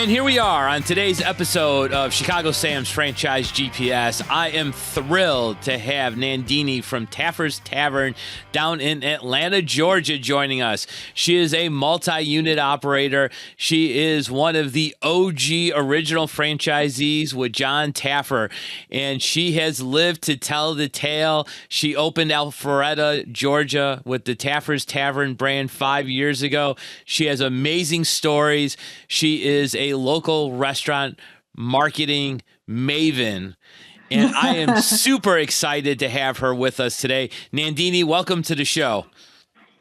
And here we are on today's episode of Chicago Sam's Franchise GPS. I am thrilled to have Nandini from Taffer's Tavern down in Atlanta, Georgia, joining us. She is a multi-unit operator. She is one of the OG original franchisees with Jon Taffer, and she has lived to tell the tale. She opened Alpharetta, Georgia with the Taffer's Tavern brand 5 years ago. She has amazing stories. She is a local restaurant marketing maven, and I am super excited to have her with us today. Nandini, welcome to the show.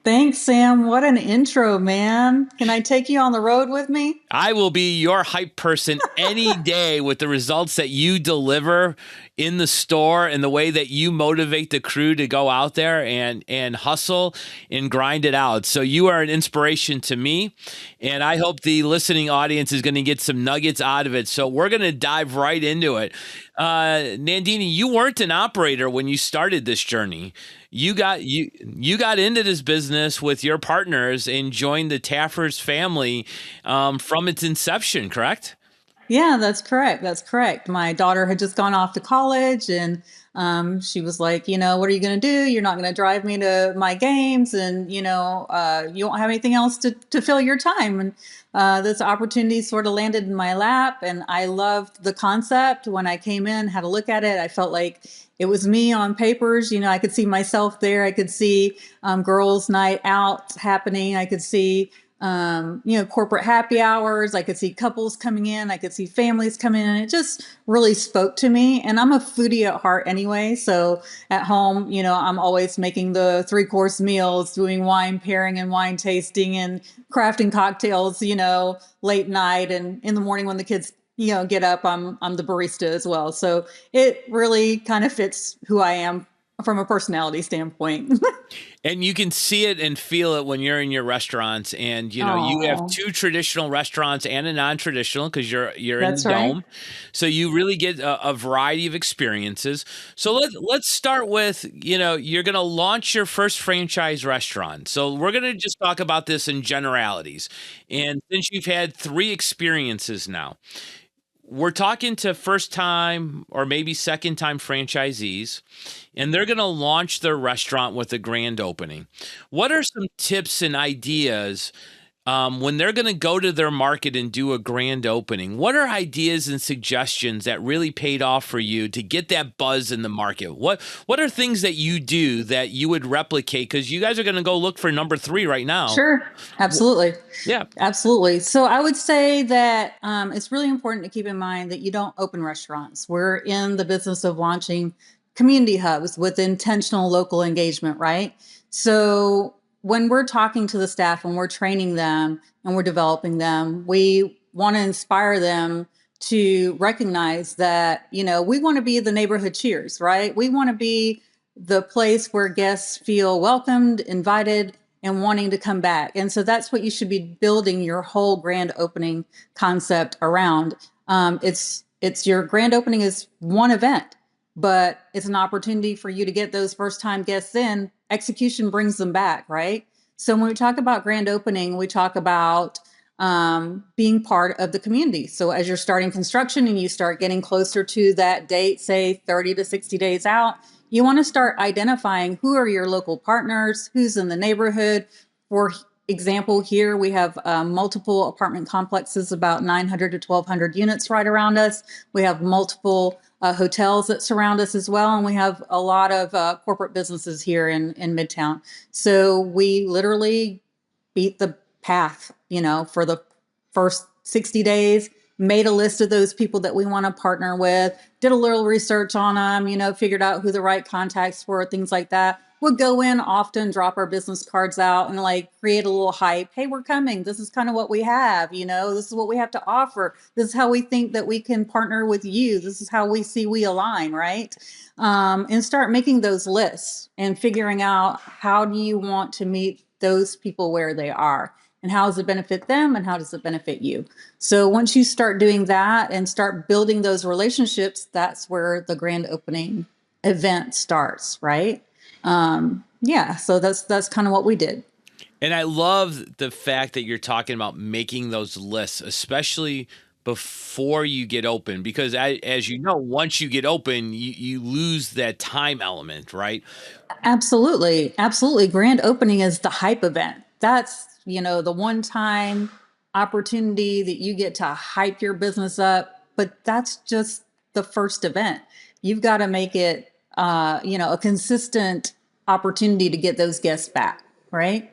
Thanks, Sam. What an intro, man. Can I take you on the road with me? I will be your hype person any day with the results that you deliver in the store and the way that you motivate the crew to go out there and hustle and grind it out. So you are an inspiration to me, and I hope the listening audience is going to get some nuggets out of it. So we're going to dive right into it. Nandini, you weren't an operator when you started this journey. You got into this business with your partners and joined the Taffer's family from its inception, correct? Yeah, that's correct. That's correct. My daughter had just gone off to college, and she was like, what are you going to do? You're not going to drive me to my games, and you don't have anything else to fill your time. And this opportunity sort of landed in my lap, and I loved the concept. When I came in, had a look at it, I felt like it was me on papers. I could see myself there. I could see girls' night out happening. I could see corporate happy hours. I could see couples coming in. I could see families coming in. It just really spoke to me. And I'm a foodie at heart anyway. So at home, I'm always making the 3-course meals, doing wine pairing and wine tasting and crafting cocktails, late night and in the morning when the kids get up, I'm the barista as well. So it really kind of fits who I am from a personality standpoint. And you can see it and feel it when you're in your restaurants, and you have 2 traditional restaurants and a non-traditional because you're in the Dome. So you really get a variety of experiences. So let's start with, you're going to launch your first franchise restaurant. So we're going to just talk about this in generalities. And since you've had 3 experiences now, we're talking to first-time or maybe second-time franchisees, and they're going to launch their restaurant with a grand opening. What are some tips and ideas when they're going to go to their market and do a grand opening? What are ideas and suggestions that really paid off for you to get that buzz in the market? What are things that you do that you would replicate? Because you guys are going to go look for number 3 right now. Sure. Absolutely. Yeah. Absolutely. So I would say that it's really important to keep in mind that you don't open restaurants. We're in the business of launching community hubs with intentional local engagement, right? So when we're talking to the staff and we're training them and we're developing them, we want to inspire them to recognize that, we want to be the neighborhood Cheers, right? We want to be the place where guests feel welcomed, invited, and wanting to come back. And so that's what you should be building your whole grand opening concept around. It's your grand opening is one event, but it's an opportunity for you to get those first-time guests in. Execution brings them back, right? So when we talk about grand opening, we talk about being part of the community. So as you're starting construction and you start getting closer to that date, say 30 to 60 days out, you want to start identifying who are your local partners, who's in the neighborhood. For example, here we have multiple apartment complexes, about 900 to 1,200 units right around us. We have multiple hotels that surround us as well. And we have a lot of corporate businesses here in Midtown. So we literally beat the path, for the first 60 days, made a list of those people that we want to partner with, did a little research on them, figured out who the right contacts were, things like that. Would go in often, drop our business cards out and create a little hype. Hey, we're coming. This is kind of what we have. This is what we have to offer. This is how we think that we can partner with you. This is how we see we align, right? And start making those lists and figuring out how do you want to meet those people where they are and how does it benefit them and how does it benefit you? So once you start doing that and start building those relationships, that's where the grand opening event starts, right? So that's kind of what we did. And I love the fact that you're talking about making those lists, especially before you get open? Because as you know, once you get open, you lose that time element, right? Absolutely. Absolutely. Grand opening is the hype event. That's, the one time opportunity that you get to hype your business up, but that's just the first event. You've got to make it, a consistent opportunity to get those guests back, right?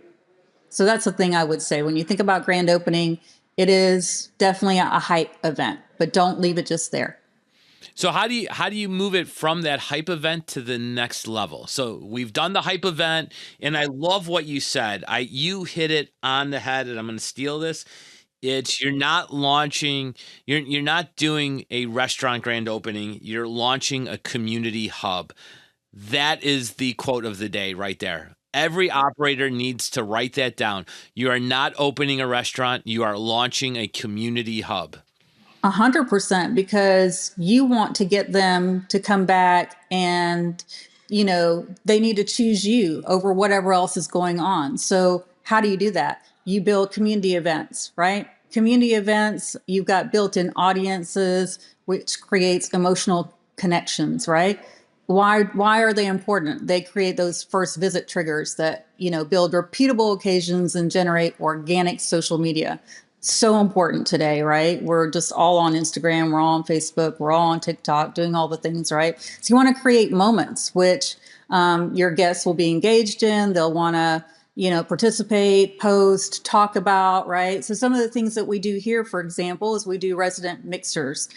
So that's the thing I would say. When you think about grand opening, it is definitely a hype event, but don't leave it just there. So how do you move it from that hype event to the next level? So we've done the hype event, and I love what you said. You hit it on the head, and I'm going to steal this. It's you're not launching, you're not doing a restaurant grand opening. You're launching a community hub. That is the quote of the day right there. Every operator needs to write that down. You are not opening a restaurant. You are launching a community hub. 100%, because you want to get them to come back, and they need to choose you over whatever else is going on. So how do you do that? You build community events, right? Community events, you've got built-in audiences, which creates emotional connections, right? Why are they important? They create those first visit triggers that build repeatable occasions and generate organic social media. So important today, right? We're just all on Instagram, we're all on Facebook, we're all on TikTok, doing all the things, right? So you want to create moments which your guests will be engaged in. They'll want to, participate, post, talk about, right? So some of the things that we do here, for example, is we do resident mixers,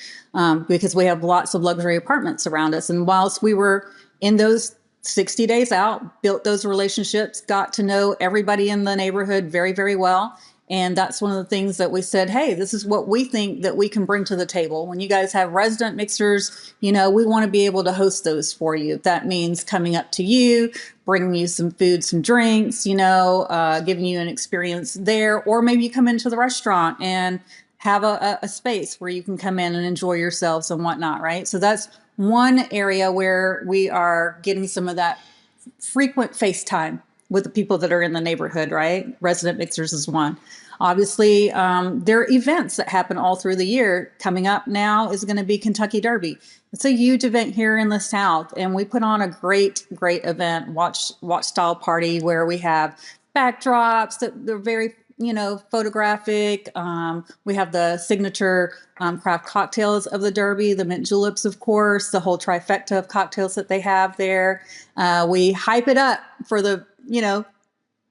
because we have lots of luxury apartments around us. And whilst we were in those 60 days out, built those relationships, got to know everybody in the neighborhood very, very well. And that's one of the things that we said, hey, this is what we think that we can bring to the table. When you guys have resident mixers, we want to be able to host those for you. That means coming up to you, bringing you some food, some drinks, giving you an experience there. Or maybe you come into the restaurant and have a space where you can come in and enjoy yourselves and whatnot, right? So that's one area where we are getting some of that frequent FaceTime with the people that are in the neighborhood, right? Resident mixers is one. Obviously, there are events that happen all through the year. Coming up now is going to be Kentucky Derby. It's a huge event here in the South, and we put on a great, great event, watch style party, where we have backdrops that they're very photographic. We have the signature craft cocktails of the Derby, the mint juleps, of course, the whole trifecta of cocktails that they have there. We hype it up for the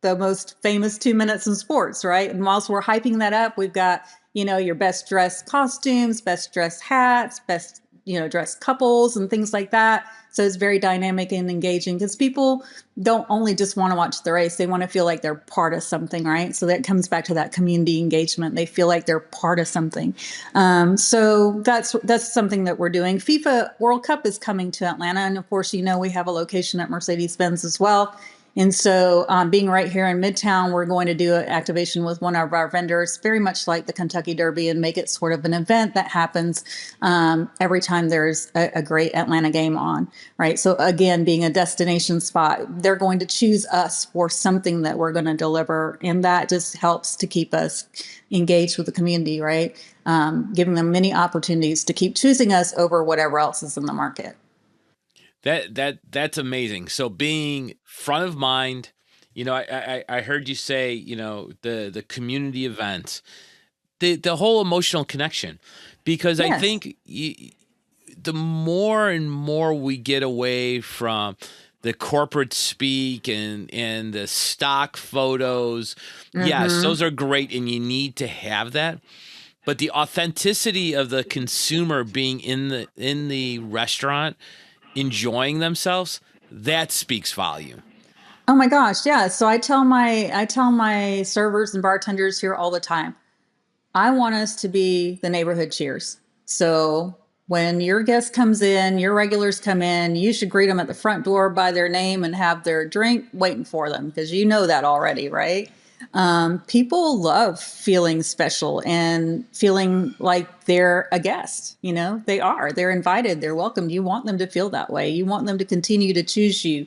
most famous 2 minutes in sports, right? And whilst we're hyping that up, we've got, your best dressed costumes, best dressed hats, best, dressed couples and things like that. So it's very dynamic and engaging, because people don't only just want to watch the race. They want to feel like they're part of something, right? So that comes back to that community engagement. They feel like they're part of something. So that's something that we're doing. FIFA World Cup is coming to Atlanta. And of course, we have a location at Mercedes-Benz as well. And so being right here in Midtown, we're going to do an activation with one of our vendors, very much like the Kentucky Derby, and make it sort of an event that happens every time there's a great Atlanta game on, right? So again, being a destination spot, they're going to choose us for something that we're going to deliver. And that just helps to keep us engaged with the community, right? Giving them many opportunities to keep choosing us over whatever else is in the market. That's amazing. So being front of mind, I heard you say, the community events, the whole emotional connection, because yes. I think the more and more we get away from the corporate speak and the stock photos, yes, those are great, and you need to have that. But the authenticity of the consumer being in the restaurant, enjoying themselves, that speaks volume. Oh my gosh, yeah. So I tell my servers and bartenders here all the time, I want us to be the neighborhood Cheers. So when your guest comes in, your regulars come in, you should greet them at the front door by their name and have their drink waiting for them, because you know that already, right? People love feeling special and feeling like they're a guest. They're invited, they're welcomed. You want them to feel that way. You want them to continue to choose you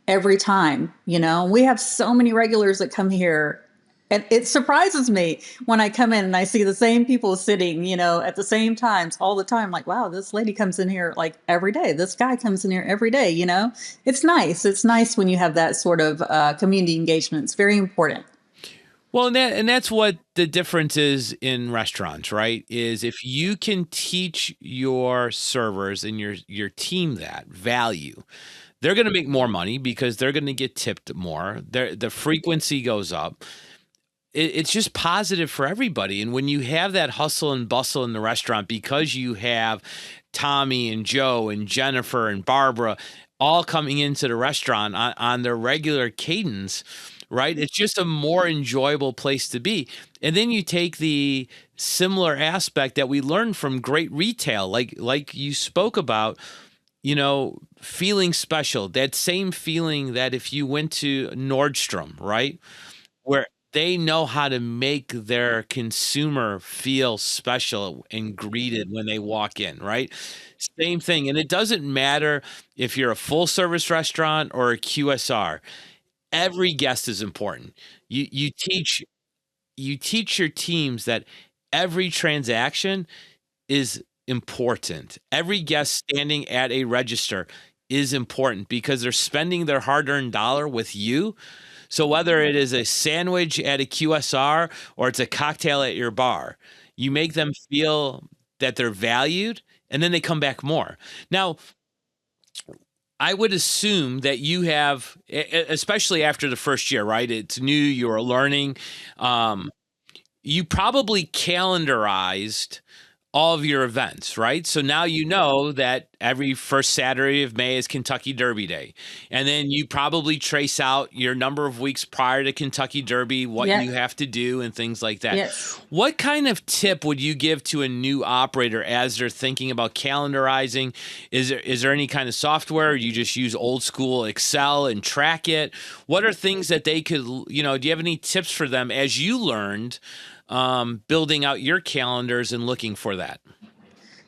every time. We have so many regulars that come here And it surprises me when I come in and I see the same people sitting, at the same times all the time. Like, wow, this lady comes in here like every day. This guy comes in here every day. It's nice. It's nice when you have that sort of community engagement. It's very important. Well, and that's what the difference is in restaurants, right? Is if you can teach your servers and your team that value, they're going to make more money because they're going to get tipped more. The frequency goes up. It's just positive for everybody. And when you have that hustle and bustle in the restaurant, because you have Tommy and Joe and Jennifer and Barbara all coming into the restaurant on their regular cadence, right? It's just a more enjoyable place to be. And then you take the similar aspect that we learned from great retail, like you spoke about, feeling special, that same feeling that if you went to Nordstrom, right? Where they know how to make their consumer feel special and greeted when they walk in, right? Same thing. And it doesn't matter if you're a full service restaurant or a QSR. Every guest is important. You teach your teams that every transaction is important. Every guest standing at a register is important because they're spending their hard-earned dollar with you. So whether it is a sandwich at a QSR or it's a cocktail at your bar, you make them feel that they're valued, and then they come back more. Now, I would assume that you have, especially after the first year, right? It's new, you're learning. You probably calendarized all of your events, right? So now you know that every first Saturday of May is Kentucky Derby Day. And then you probably trace out your number of weeks prior to Kentucky Derby, what Yep. you have to do and things like that. Yes. What kind of tip would you give to a new operator as they're thinking about calendarizing? Is there any kind of software? Or you just use old school Excel and track it? What are things that they could, do you have any tips for them as you learned building out your calendars and looking for that?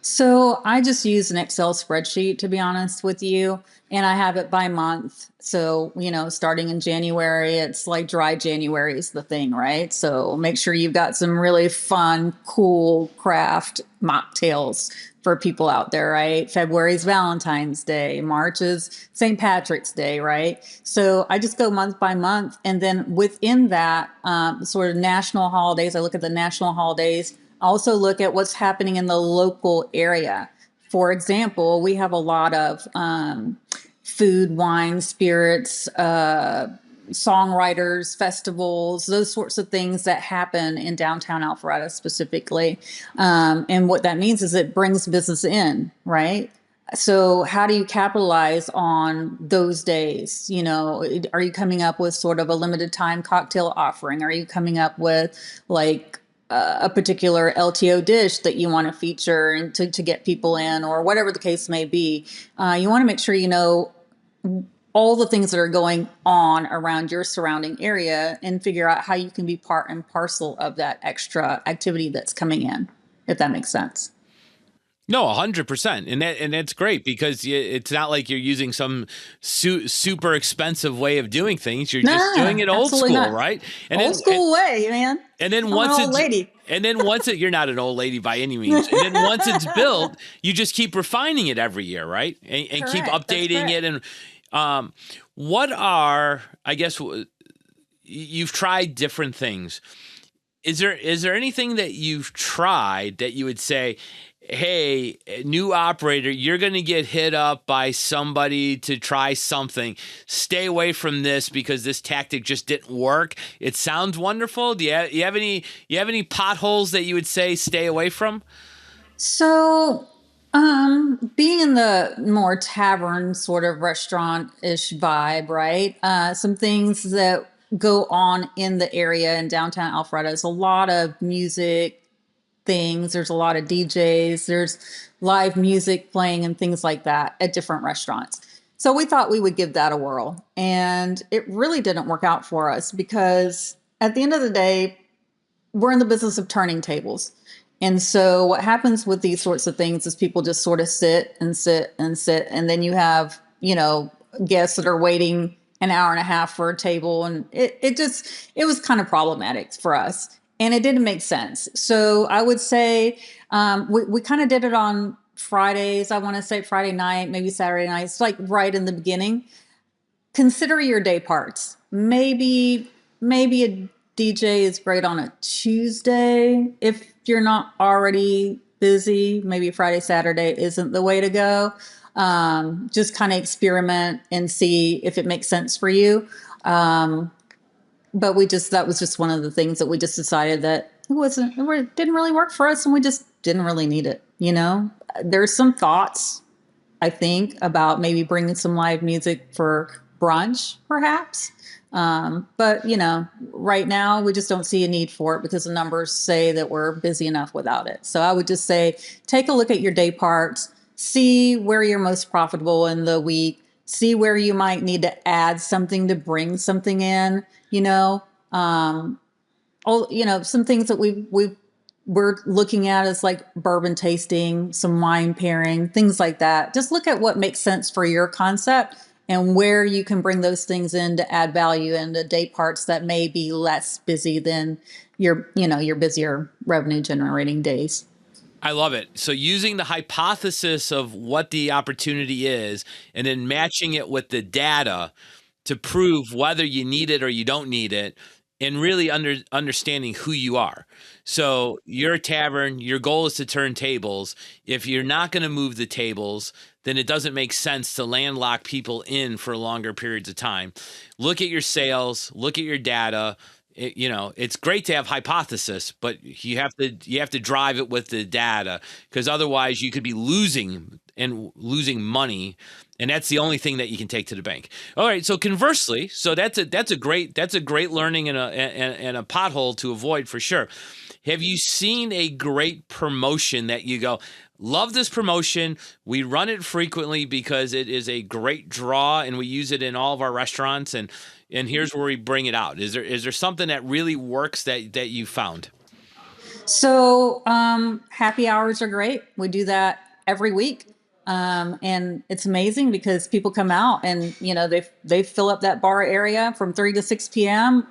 So I just use an Excel spreadsheet, to be honest with you, and I have it by month. So, starting in January, it's like dry January is the thing, right? So make sure you've got some really fun, cool craft mocktails for people out there, right? February is Valentine's Day. March is St. Patrick's Day, right? So I just go month by month. And then within that, sort of national holidays, I look at the national holidays. Also look at what's happening in the local area. For example, we have a lot of food, wine, spirits, songwriters, festivals, those sorts of things that happen in downtown Alpharetta specifically. And what that means is it brings business in, right? So how do you capitalize on those days? Are you coming up with sort of a limited time cocktail offering? Are you coming up with like a particular LTO dish that you want to feature and to get people in, or whatever the case may be? You want to make sure you know all the things that are going on around your surrounding area and figure out how you can be part and parcel of that extra activity that's coming in, if that makes sense. No, 100%. And that's great because it's not like you're using some super expensive way of doing things. You're just doing Nah, it old absolutely school, not. right? Old school way, man. And then I'm an once old lady. you're not an old lady by any means. And then once it's built, you just keep refining it every year, right? And keep Correct. That's updating correct. it. And what are, I guess, you've tried different things. Is there anything that you've tried that you would say, hey, new operator, you're going to get hit up by somebody to try something. Stay away from this because this tactic just didn't work. It sounds wonderful. Do you have any potholes that you would say stay away from? So, being in the more tavern sort of restaurant-ish vibe, right? Some things that go on in the area in downtown Alpharetta is a lot of music things. There's a lot of DJs. There's live music playing and things like that at different restaurants. So we thought we would give that a whirl. And it really didn't work out for us because at the end of the day, we're in the business of turning tables. And so what happens with these sorts of things is people just sort of sit and sit and sit. And then you have, guests that are waiting an hour and a half for a table. And it was kind of problematic for us. And it didn't make sense. So I would say we kind of did it on Fridays. I want to say Friday night, maybe Saturday night. It's like right in the beginning. Consider your day parts. Maybe a DJ is great on a Tuesday if you're not already busy. Maybe Friday, Saturday isn't the way to go. Just kind of experiment and see if it makes sense for you. But that was just one of the things that we just decided that it didn't really work for us, and we just didn't really need it. There's some thoughts, I think, about maybe bringing some live music for brunch, perhaps. But right now we just don't see a need for it because the numbers say that we're busy enough without it. So I would just say, take a look at your day parts, see where you're most profitable in the week, see where you might need to add something to bring something in, some things that we're looking at is like bourbon tasting, some wine pairing, things like that. Just look at what makes sense for your concept and where you can bring those things in to add value into day parts that may be less busy than your busier revenue generating days. I love it. So using the hypothesis of what the opportunity is and then matching it with the data to prove whether you need it or you don't need it, and really understanding who you are. So you're a tavern, your goal is to turn tables. If you're not going to move the tables, then it doesn't make sense to landlock people in for longer periods of time. Look at your sales, look at your data. It's great to have hypothesis, but you have to drive it with the data, because otherwise you could be losing money, and that's the only thing that you can take to the bank. All right. So conversely, that's a great learning and a pothole to avoid for sure. Have you seen a great promotion that you go, love this promotion? We run it frequently because it is a great draw and we use it in all of our restaurants, and here's where we bring it out. Is there something that really works that you found? So happy hours are great. We do that every week. And it's amazing because people come out and they fill up that bar area from 3 to 6 p.m.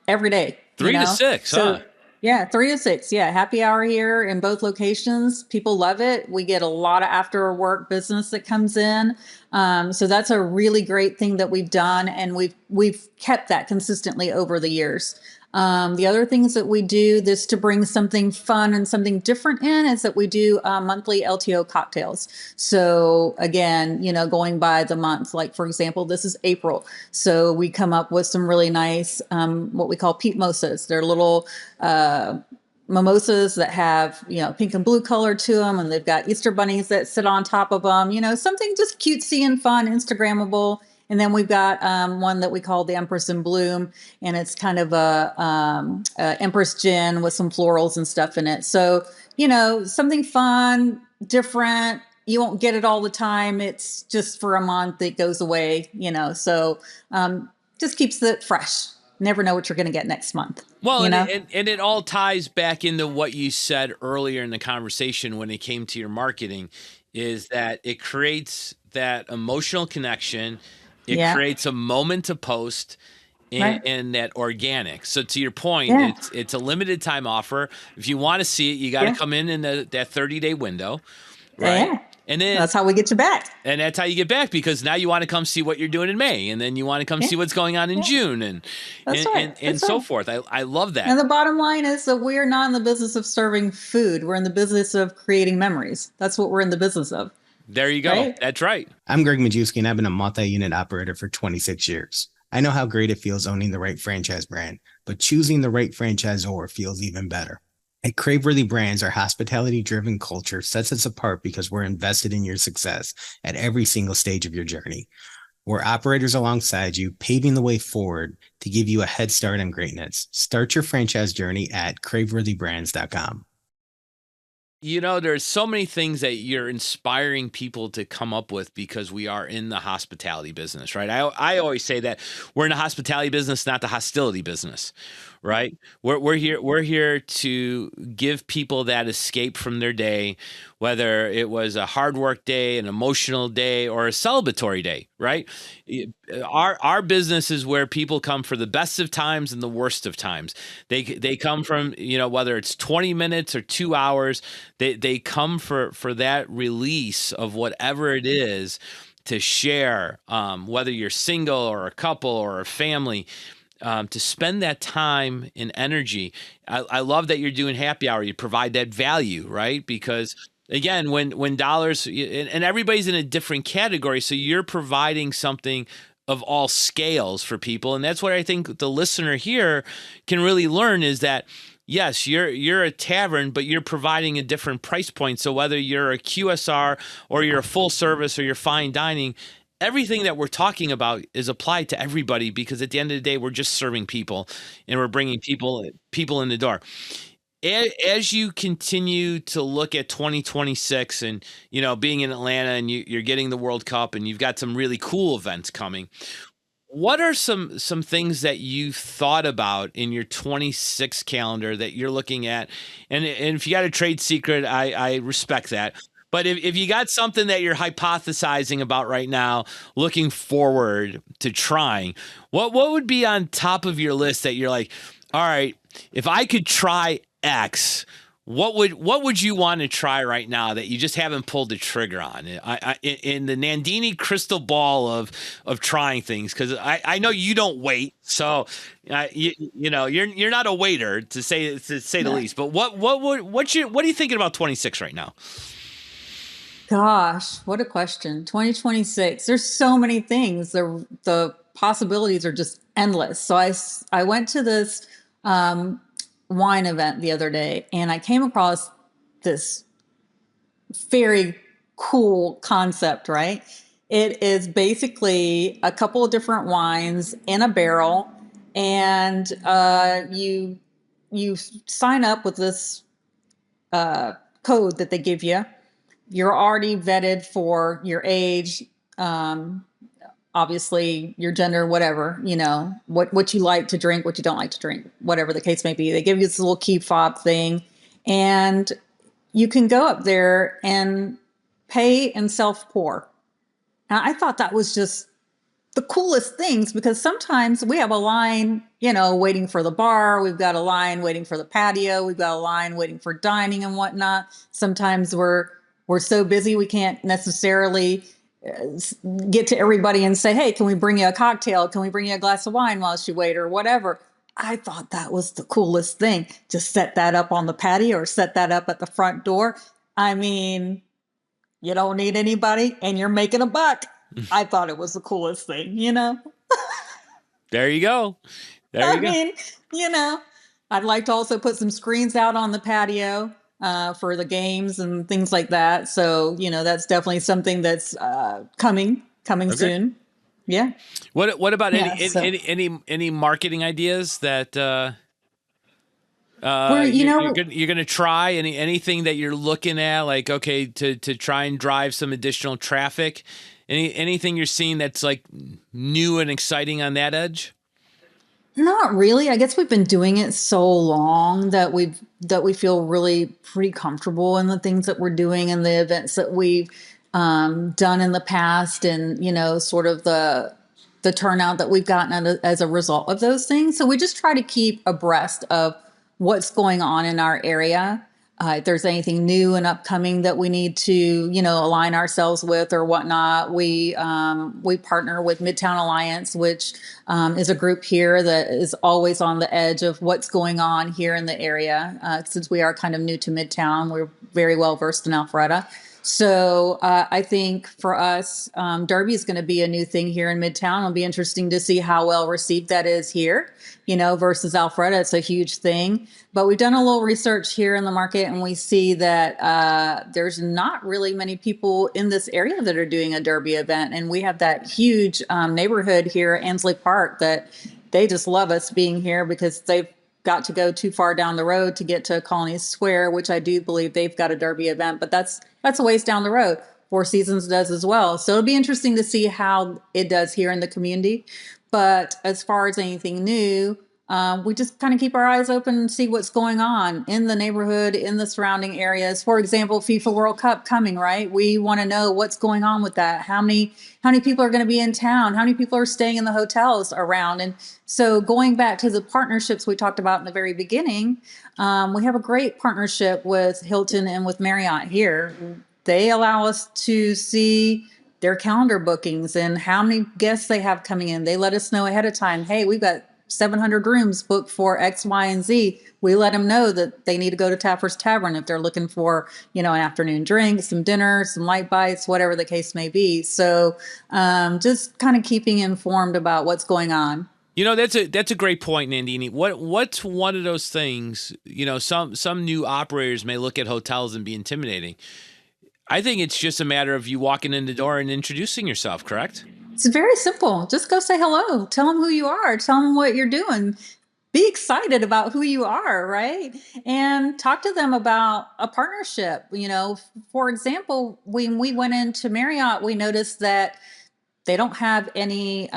Every day. 3 to 6, so, huh? Yeah, 3 to 6. Yeah, happy hour here in both locations. People love it. We get a lot of after work business that comes in. So that's a really great thing that we've done, and we've kept that consistently over the years. The other things that we do this to bring something fun and something different in is that we do monthly LTO cocktails. So again, going by the month, like for example, this is April. So we come up with some really nice, what we call peat mosas. They're little, mimosas that have, pink and blue color to them. And they've got Easter bunnies that sit on top of them, something just cutesy and fun, Instagrammable. And then we've got one that we call the Empress in Bloom, and it's kind of a Empress gin with some florals and stuff in it. So, something fun, different. You won't get it all the time. It's just for a month. It goes away, So just keeps it fresh. Never know what you're going to get next month. Well, and it all ties back into what you said earlier in the conversation when it came to your marketing, is that it creates that emotional connection. It creates a moment to post and that organic. So to your point, it's a limited time offer. If you want to see it, you got to come in that 30-day window, right? Yeah. And then that's how we get you back. And that's how you get back, because now you want to come see what you're doing in May, and then you want to come see what's going on in June, and so forth. I love that. And the bottom line is that we're not in the business of serving food. We're in the business of creating memories. That's what we're in the business of. There you go. Right? That's right. I'm Greg Majewski, and I've been a multi-unit operator for 26 years. I know how great it feels owning the right franchise brand, but choosing the right franchisor feels even better. At Craveworthy Brands, our hospitality-driven culture sets us apart because we're invested in your success at every single stage of your journey. We're operators alongside you, paving the way forward to give you a head start on greatness. Start your franchise journey at craveworthybrands.com. There's so many things that you're inspiring people to come up with because we are in the hospitality business, right? I always say that we're in the hospitality business, not the hostility business, right? We're here to give people that escape from their day, whether it was a hard work day, an emotional day, or a celebratory day, right? Our business is where people come for the best of times and the worst of times. They come from, whether it's 20 minutes or 2 hours, they come for that release of whatever it is to share, whether you're single or a couple or a family, to spend that time and energy. I love that you're doing happy hour. You provide that value, right? Because again, when dollars, and everybody's in a different category, so you're providing something of all scales for people. And that's what I think the listener here can really learn, is that yes, you're a tavern, but you're providing a different price point. So whether you're a QSR or you're a full service or you're fine dining, everything that we're talking about is applied to everybody, because at the end of the day, we're just serving people and we're bringing people in the door. As you continue to look at 2026 and, being in Atlanta, and you're getting the World Cup and you've got some really cool events coming, what are some things that you thought about in your 26 calendar that you're looking at? And if you got a trade secret, I respect that. But if you got something that you're hypothesizing about right now, looking forward to trying, what would be on top of your list that you're like, all right, if I could try X, what would you want to try right now that you just haven't pulled the trigger on? In the Nandini crystal ball of trying things, because I know you don't wait, so you're not a waiter, to say the least. But what are you thinking about 26 right now? Gosh, what a question. 2026. There's so many things. The possibilities are just endless. So I went to this wine event the other day, and I came across this very cool concept, right? It is basically a couple of different wines in a barrel, and you sign up with this code that they give you. You're already vetted for your age, obviously your gender, whatever, what you like to drink, what you don't like to drink, whatever the case may be. They give you this little key fob thing, and you can go up there and pay and self-pour. Now, I thought that was just the coolest things, because sometimes we have a line, waiting for the bar. We've got a line waiting for the patio. We've got a line waiting for dining and whatnot. Sometimes we're so busy we can't necessarily get to everybody and say, hey, can we bring you a cocktail? Can we bring you a glass of wine while you wait, or whatever? I thought that was the coolest thing. Just set that up on the patio or set that up at the front door. I mean, you don't need anybody and you're making a buck. I thought it was the coolest thing, There you go. I mean, I'd like to also put some screens out on the patio for the games and things like that. So, that's definitely something that's coming soon. Yeah. What about any marketing ideas that you're going to try? Anything that you're looking at, like, okay, to try and drive some additional traffic? Anything you're seeing that's like new and exciting on that edge? Not really. I guess we've been doing it so long that we feel really pretty comfortable in the things that we're doing and the events that we've done in the past, and sort of the turnout that we've gotten as a result of those things. So we just try to keep abreast of what's going on in our area. If there's anything new and upcoming that we need to, align ourselves with or whatnot, we partner with Midtown Alliance, which is a group here that is always on the edge of what's going on here in the area. Since we are kind of new to Midtown, we're very well versed in Alpharetta. So I think for us, Derby is going to be a new thing here in Midtown. It'll be interesting to see how well received that is here, versus Alpharetta. It's a huge thing. But we've done a little research here in the market, and we see that there's not really many people in this area that are doing a Derby event. And we have that huge neighborhood here, Ansley Park, that they just love us being here because they've got to go too far down the road to get to Colony Square, which I do believe they've got a Derby event, but that's a ways down the road. Four Seasons does as well. So it'll be interesting to see how it does here in the community. But as far as anything new, we just kind of keep our eyes open and see what's going on in the neighborhood, in the surrounding areas. For example, FIFA World Cup coming, right? We want to know what's going on with that. How many people are going to be in town? How many people are staying in the hotels around? And so going back to the partnerships we talked about in the very beginning, we have a great partnership with Hilton and with Marriott here. They allow us to see their calendar bookings and how many guests they have coming in. They let us know ahead of time, hey, we've got 700 rooms booked for X, Y, and Z. We let them know that they need to go to Taffer's Tavern if they're looking for, an afternoon drink, some dinner, some light bites, whatever the case may be. So just kind of keeping informed about what's going on. That's a great point, Nandini. What's one of those things? Some new operators may look at hotels and be intimidating. I think it's just a matter of you walking in the door and introducing yourself, correct? It's very simple. Just go say hello. Tell them who you are. Tell them what you're doing. Be excited about who you are, right? And talk to them about a partnership. For example, when we went into Marriott, we noticed that they don't have any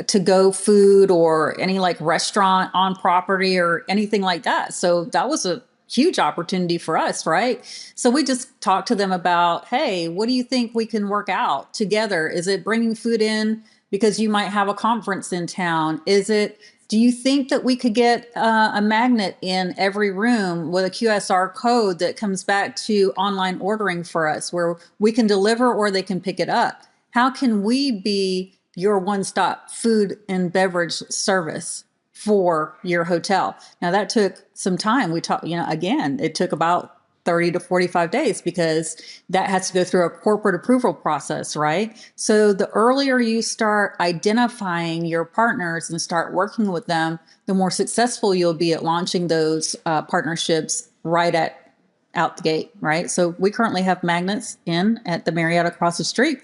to-go food or any like restaurant on property or anything like that. So that was a huge opportunity for us, right? So we just talked to them about, hey, what do you think we can work out together? Is it bringing food in because you might have a conference in town? Do you think that we could get a magnet in every room with a QSR code that comes back to online ordering for us where we can deliver or they can pick it up? How can we be your one-stop food and beverage service for your hotel? Now that took some time. We talked, again, it took about 30 to 45 days because that has to go through a corporate approval process, right? So the earlier you start identifying your partners and start working with them, the more successful you'll be at launching those partnerships out the gate, right? So we currently have magnets in at the Marriott across the street.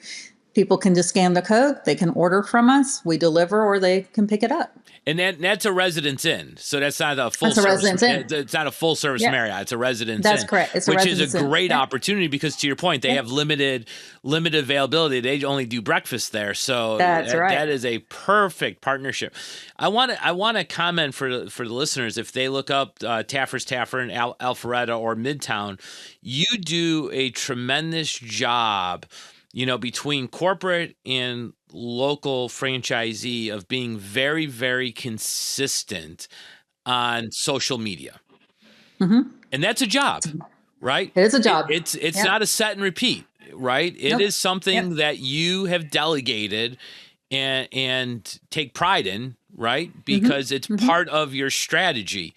People can just scan the code. They can order from us. We deliver, or they can pick it up. And that's a Residence Inn. So that's not a full service. It's not a full service Marriott. It's a Residence Inn. That's correct. It's which is a great opportunity because, to your point, they have limited availability. They only do breakfast there. So that's right. That is a perfect partnership. I want to comment for the listeners, if they look up Taffer's Tavern, Alpharetta, or Midtown, you do a tremendous job, between corporate and local franchisee of being very, very consistent on social media. Mm-hmm. And that's a job, right? It is a job. It's not a set and repeat, right? It is something that you have delegated and take pride in, right? Because it's part of your strategy.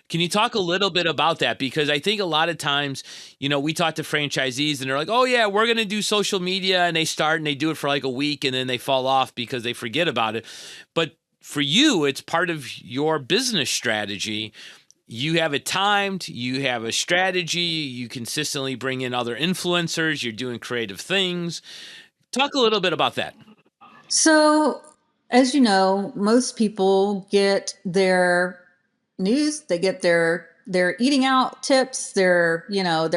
Can you talk a little bit about that? Because I think a lot of times, we talk to franchisees and they're like, oh yeah, we're going to do social media, and they start and they do it for like a week and then they fall off because they forget about it. But for you, it's part of your business strategy. You have it timed, you have a strategy, you consistently bring in other influencers, you're doing creative things. Talk a little bit about that. So, as you know, most people get their news, they get their eating out tips, their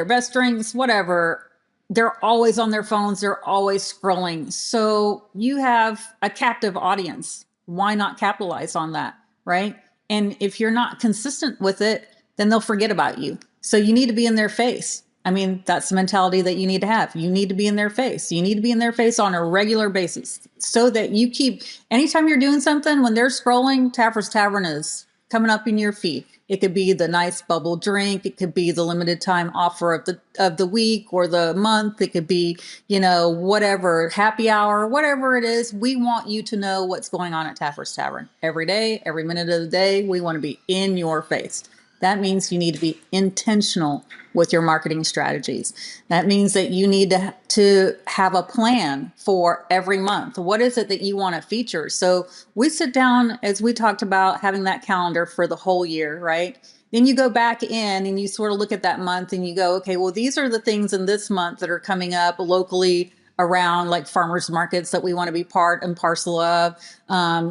best drinks, whatever. They're always on their phones, they're always scrolling. So you have a captive audience. Why not capitalize on that, right? And if you're not consistent with it, then they'll forget about you. So you need to be in their face. I mean, that's the mentality that you need to have. You need to be in their face. You need to be in their face on a regular basis so that you keep, anytime you're doing something, when they're scrolling, Taffer's Tavern is coming up in your feed. It could be the nice bubble drink. It could be the limited time offer of the week or the month. It could be, whatever, happy hour, whatever it is. We want you to know what's going on at Taffer's Tavern every day, every minute of the day. We want to be in your face. That means you need to be intentional with your marketing strategies. That means that you need to have a plan for every month. What is it that you want to feature? So we sit down, as we talked about, having that calendar for the whole year, right? Then you go back in and you sort of look at that month and you go, okay, well, these are the things in this month that are coming up locally around, like farmers markets that we want to be part and parcel of.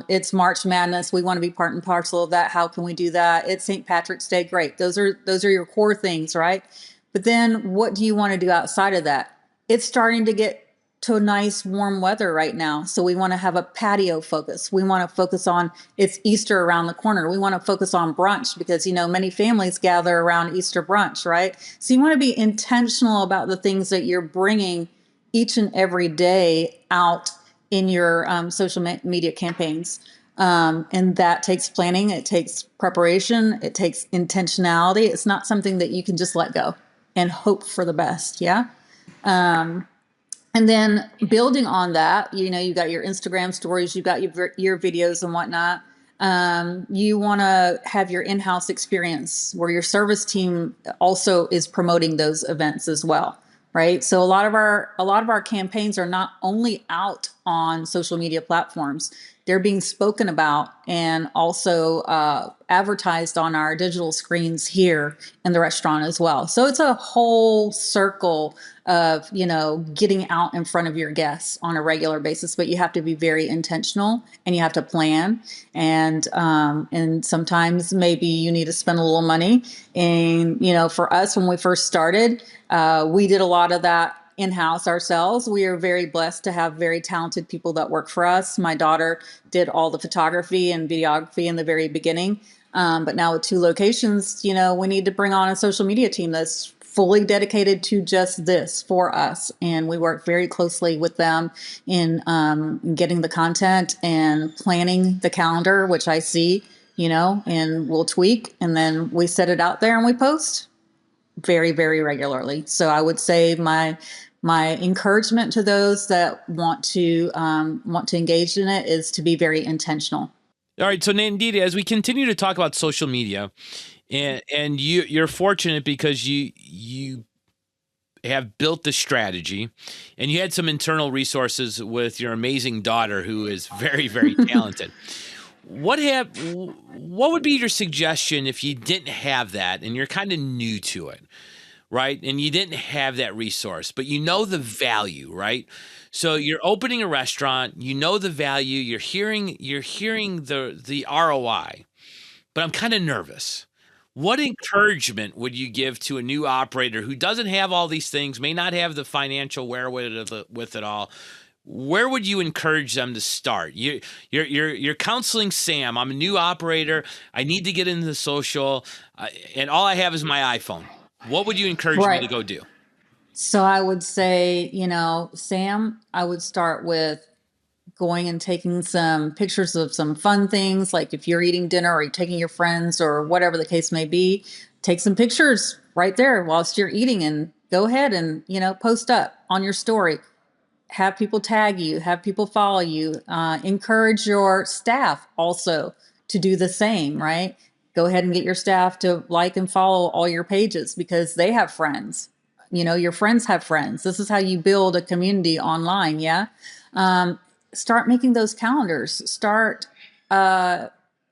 It's March Madness. We want to be part and parcel of that. How can we do that? It's St. Patrick's Day. Great. Those are your core things, right? But then what do you want to do outside of that? It's starting to get to nice warm weather right now. So we want to have a patio focus. We want to focus on, it's Easter around the corner. We want to focus on brunch because, many families gather around Easter brunch, right? So you want to be intentional about the things that you're bringing each and every day out in your social media campaigns. And that takes planning. It takes preparation. It takes intentionality. It's not something that you can just let go and hope for the best. Yeah. And then building on that, you got your Instagram stories, you've got your videos and whatnot. You want to have your in-house experience where your service team also is promoting those events as well, right? So a lot of our campaigns are not only out on social media platforms, they're being spoken about and also advertised on our digital screens here in the restaurant as well. So it's a whole circle of, getting out in front of your guests on a regular basis, but you have to be very intentional and you have to plan. And sometimes maybe you need to spend a little money. And, for us, when we first started, we did a lot of that in-house ourselves. We are very blessed to have very talented people that work for us. My daughter did all the photography and videography in the very beginning. But now with 2 locations, we need to bring on a social media team that's fully dedicated to just this for us. And we work very closely with them in getting the content and planning the calendar, which I see, and we'll tweak. And then we set it out there and we post very, very regularly. So I would say my encouragement to those that want to engage in it is to be very intentional. All right. So Nandini, as we continue to talk about social media, and you're fortunate because you have built the strategy and you had some internal resources with your amazing daughter who is very, very talented. What would be your suggestion if you didn't have that and you're kind of new to it, right? And you didn't have that resource, but you know the value, right? So you're opening a restaurant, you know the value, you're hearing the ROI, but I'm kind of nervous. What encouragement would you give to a new operator who doesn't have all these things, may not have the financial wherewithal with it all? Where would you encourage them to start? You're counseling Sam. I'm a new operator. I need to get into the social, and all I have is my iPhone. What would you encourage me to go do? So I would say, Sam, I would start with going and taking some pictures of some fun things. Like if you're eating dinner or you're taking your friends or whatever the case may be, take some pictures right there whilst you're eating and go ahead and, post up on your story. Have people tag you, have people follow you, encourage your staff also to do the same, right? Go ahead and get your staff to like and follow all your pages because they have friends. Your friends have friends. This is how you build a community online. Yeah. Start making those calendars. Start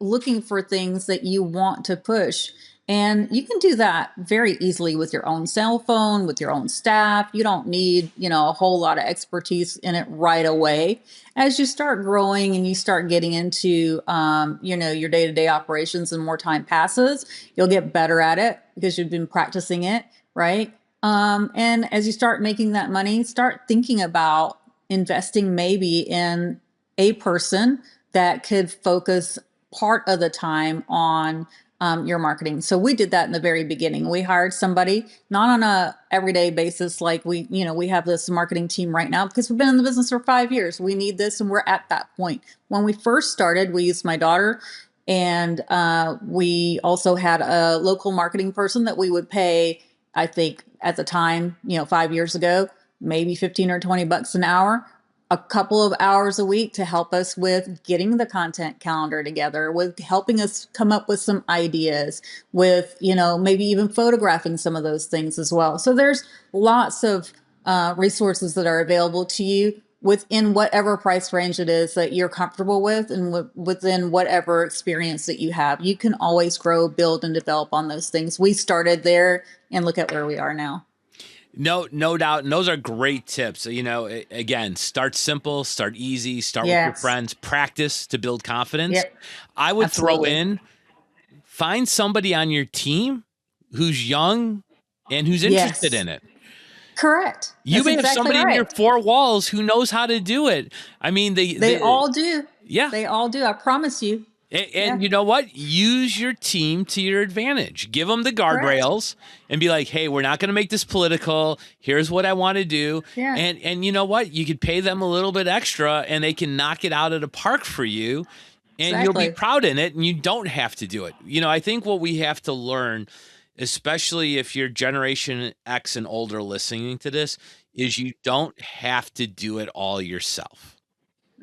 looking for things that you want to push. And you can do that very easily with your own cell phone, with your own staff. You don't need, a whole lot of expertise in it right away. As you start growing and you start getting into, your day-to-day operations and more time passes, you'll get better at it because you've been practicing it, right? And as you start making that money, start thinking about investing maybe in a person that could focus part of the time on your marketing. So we did that in the very beginning. We hired somebody, not on a everyday basis. Like we have this marketing team right now because we've been in the business for 5 years. We need this. And we're at that point. When we first started, we used my daughter and we also had a local marketing person that we would pay, I think at the time, 5 years ago, maybe 15 or 20 bucks an hour, a couple of hours a week to help us with getting the content calendar together, with helping us come up with some ideas, with, maybe even photographing some of those things as well. So there's lots of resources that are available to you within whatever price range it is that you're comfortable with and within whatever experience that you have. You can always grow, build, and develop on those things. We started there and look at where we are now. No doubt. And those are great tips. Again, start simple, start easy, start with your friends, practice to build confidence. Yep. I would throw in, find somebody on your team who's young and who's interested in it. Correct. You may have exactly somebody in your four walls who knows how to do it. I mean, they all do. Yeah. They all do. I promise you. And you know what? Use your team to your advantage. Give them the guardrails and be like, hey, we're not going to make this political. Here's what I want to do. Yeah. And you know what? You could pay them a little bit extra and they can knock it out of the park for you. And you'll be proud in it and you don't have to do it. You know, I think what we have to learn, especially if you're Generation X and older listening to this, is you don't have to do it all yourself.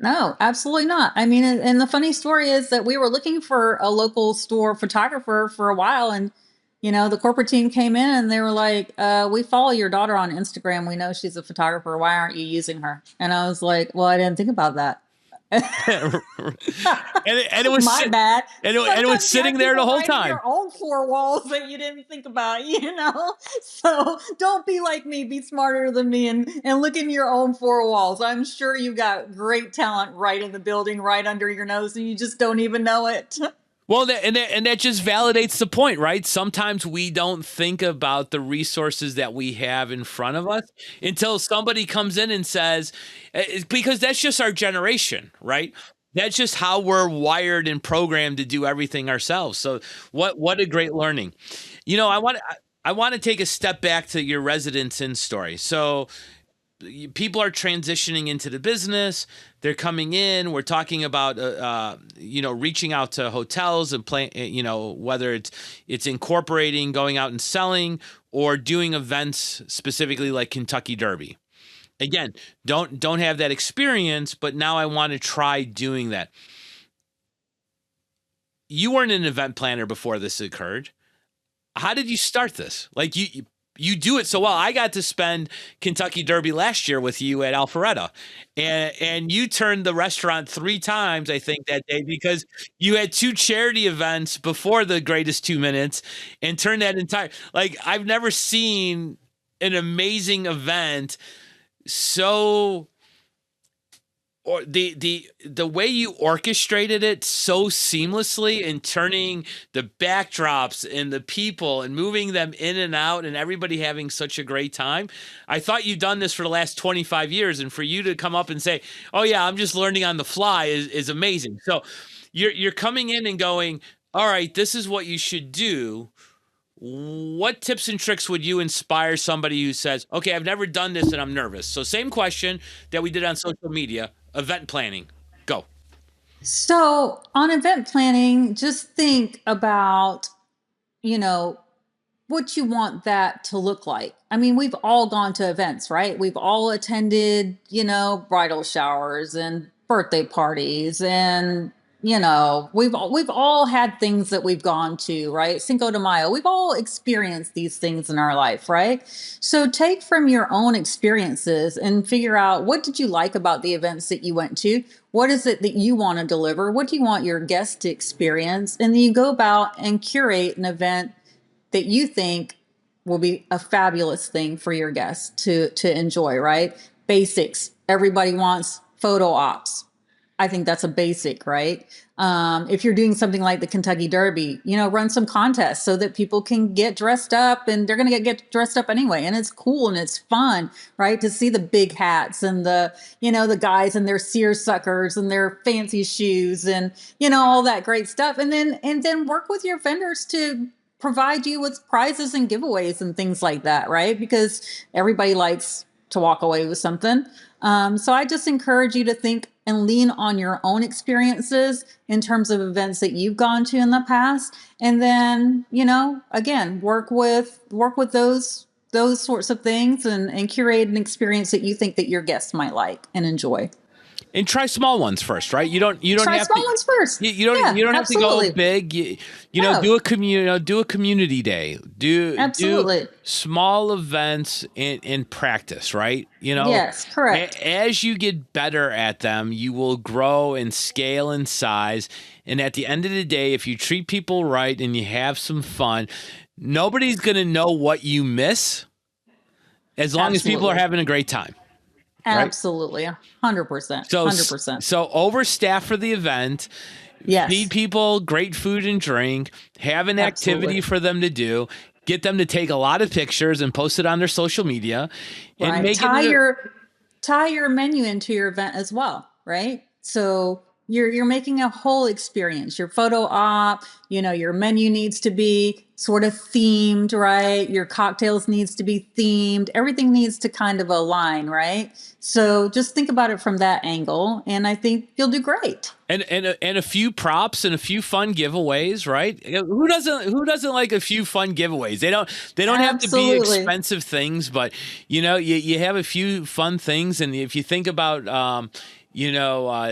No, absolutely not. I mean, and the funny story is that we were looking for a local store photographer for a while. And, you know, the corporate team came in and they were like, we follow your daughter on Instagram. We know she's a photographer. Why aren't you using her? And I was like, well, I didn't think about that. and it was my bad. And it was sitting there the whole time. Your own four walls that you didn't think about, you know. So don't be like me. Be smarter than me and look in your own four walls. I'm sure you got great talent right in the building, right under your nose, and you just don't even know it. Well, and that just validates the point, right? Sometimes we don't think about the resources that we have in front of us until somebody comes in and says, because that's just our generation, right? That's just how we're wired and programmed to do everything ourselves. So what a great learning. You know, I want to take a step back to your Residence Inn story. So people are transitioning into the business. They're coming in. We're talking about, reaching out to hotels and whether it's incorporating, going out and selling, or doing events specifically like Kentucky Derby. Again, don't have that experience, but now I want to try doing that. You weren't an event planner before this occurred. How did you start this? Like you do it so well. I got to spend Kentucky Derby last year with you at Alpharetta, and you turned the restaurant 3 times, I think, that day because you had 2 charity events before the greatest 2 minutes and turned that entire, like, I've never seen an amazing event so, or the way you orchestrated it so seamlessly and turning the backdrops and the people and moving them in and out and everybody having such a great time. I thought you'd done this for the last 25 years, and for you to come up and say, oh yeah, I'm just learning on the fly is amazing. So you're coming in and going, all right, this is what you should do. What tips and tricks would you inspire somebody who says, okay, I've never done this and I'm nervous? So same question that we did on social media, event planning. Go. So on event planning, just think about, what you want that to look like. I mean, we've all gone to events, right? We've all attended, bridal showers and birthday parties and we've all had things that we've gone to, right? Cinco de Mayo. We've all experienced these things in our life, right? So take from your own experiences and figure out, what did you like about the events that you went to? What is it that you want to deliver? What do you want your guests to experience? And then you go about and curate an event that you think will be a fabulous thing for your guests to enjoy, right? Basics. Everybody wants photo ops. I think that's a basic, right? If you're doing something like the Kentucky Derby, run some contests so that people can get dressed up, and they're going to get dressed up anyway. And it's cool and it's fun, right? To see the big hats and the guys in their seersuckers and their fancy shoes and, all that great stuff. And then work with your vendors to provide you with prizes and giveaways and things like that, right? Because everybody likes to walk away with something. So I just encourage you to think and lean on your own experiences in terms of events that you've gone to in the past. And then, again, work with those sorts of things and curate an experience that you think that your guests might like and enjoy. And try small ones first, right? You don't try have small ones first. You don't have to go big. Do a community day. Do small events in practice, right? Yes, correct. As you get better at them, you will grow and scale in size. And at the end of the day, if you treat people right and you have some fun, nobody's going to know what you miss as long as people are having a great time. Right? Absolutely. 100%. 100%. So overstaff for the event. Yes. Feed people great food and drink. Have an activity for them to do. Get them to take a lot of pictures and post it on their social media, and right. make Tie your menu into your event as well, right? So you're making a whole experience. Your photo op, your menu needs to be sort of themed, right? Your cocktails needs to be themed. Everything needs to kind of align, right? So just think about it from that angle, and I think you'll do great. And a few props and a few fun giveaways, right? Who doesn't like a few fun giveaways? They don't have to be expensive things, but you have a few fun things. And if you think about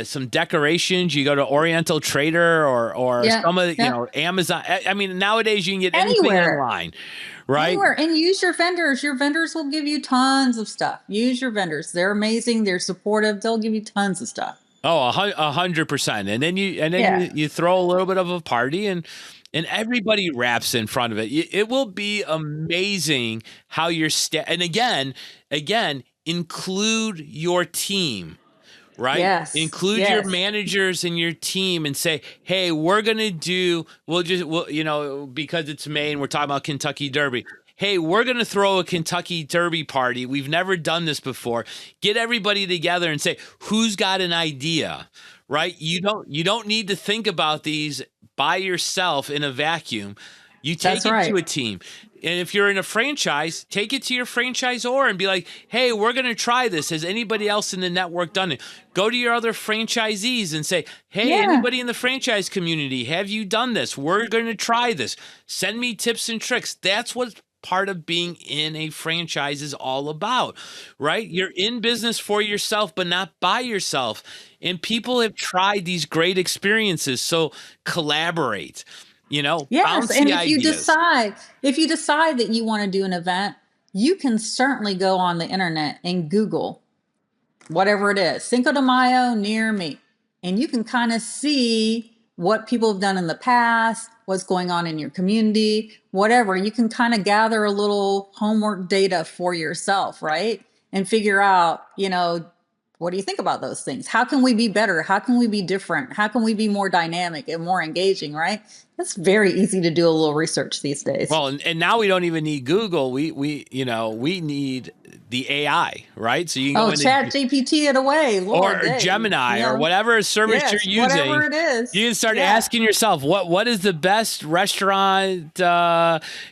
some decorations, you go to Oriental Trader or some of Amazon. I mean, nowadays you can get anything online. Right. Anywhere. And use your vendors. Your vendors will give you tons of stuff. Use your vendors. They're amazing. They're supportive. They'll give you tons of stuff. Oh, 100%. And then you throw a little bit of a party and everybody wraps in front of it. It will be amazing how your and again, include your team. Right? Yes. Include your managers and your team and say, hey, we're going to because it's May and we're talking about Kentucky Derby. Hey, we're going to throw a Kentucky Derby party. We've never done this before. Get everybody together and say, who's got an idea, right? You don't need to think about these by yourself in a vacuum. You take it to a team. And if you're in a franchise, take it to your franchisor and be like, hey, we're going to try this. Has anybody else in the network done it? Go to your other franchisees and say, hey, anybody in the franchise community, have you done this? We're going to try this. Send me tips and tricks. That's what part of being in a franchise is all about, right? You're in business for yourself, but not by yourself. And people have tried these great experiences. So collaborate. Yes, and if you decide that you want to do an event, you can certainly go on the internet and Google whatever it is, Cinco de Mayo near me, and you can kind of see what people have done in the past, what's going on in your community, whatever. You can kind of gather a little homework data for yourself, right? And figure out, what do you think about those things? How can we be better? How can we be different? How can we be more dynamic and more engaging, right? It's very easy to do a little research these days. Well, and now we don't even need Google. We need the AI, right? So you can go Chat GPT it away, Lord, or Gemini or whatever service you're using. Whatever it is, you can start asking yourself, what is the best restaurant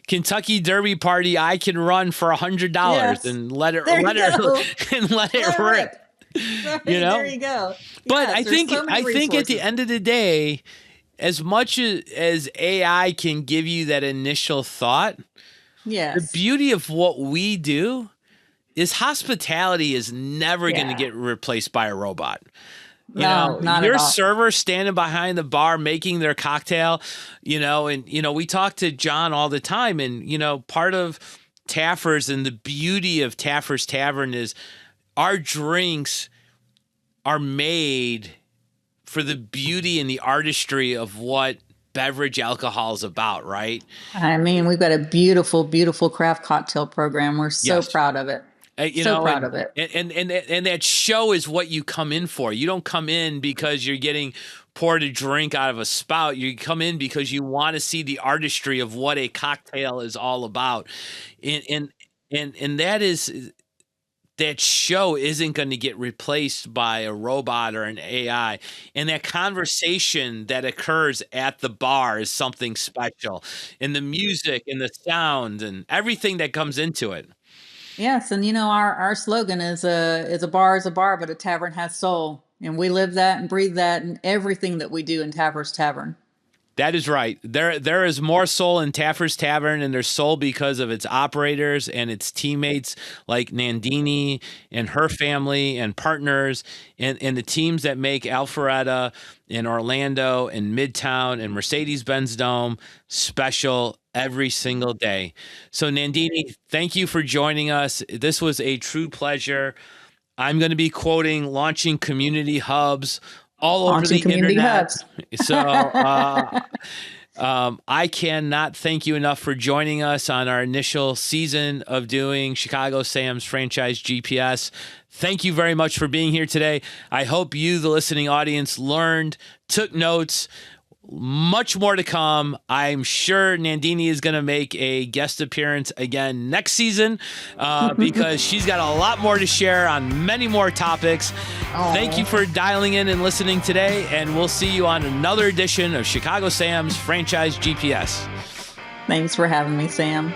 Kentucky Derby party I can run for $100 and let it rip. There you go. But I think at the end of the day, as much as AI can give you that initial thought, the beauty of what we do is hospitality is never going to get replaced by a robot. Your server standing behind the bar making their cocktail, we talk to Jon all the time, and part of Taffer's and the beauty of Taffer's Tavern is our drinks are made for the beauty and the artistry of what beverage alcohol is about, right? I mean, we've got a beautiful, beautiful craft cocktail program. We're so proud of it. Proud of it. And that show is what you come in for. You don't come in because you're getting poured a drink out of a spout. You come in because you want to see the artistry of what a cocktail is all about. And that show isn't going to get replaced by a robot or an AI. And that conversation that occurs at the bar is something special. And the music and the sound and everything that comes into it. Yes, and our slogan is a bar is a bar, but a tavern has soul. And we live that and breathe that in everything that we do in Taffer's Tavern. That is right. There is more soul in Taffer's Tavern, and there's soul because of its operators and its teammates like Nandini and her family and partners and the teams that make Alpharetta and Orlando and Midtown and Mercedes-Benz Dome special every single day. So Nandini, thank you for joining us. This was a true pleasure. I'm going to be quoting launching community hubs all over the internet. So I cannot thank you enough for joining us on our initial season of doing Chicago Sam's Franchise GPS. Thank you very much for being here today. I hope you, the listening audience, learned, took notes, much more to come. I'm sure Nandini is going to make a guest appearance again next season because she's got a lot more to share on many more topics. Thank you for dialing in and listening today, and we'll see you on another edition of Chicago Sam's Franchise GPS. Thanks for having me, Sam.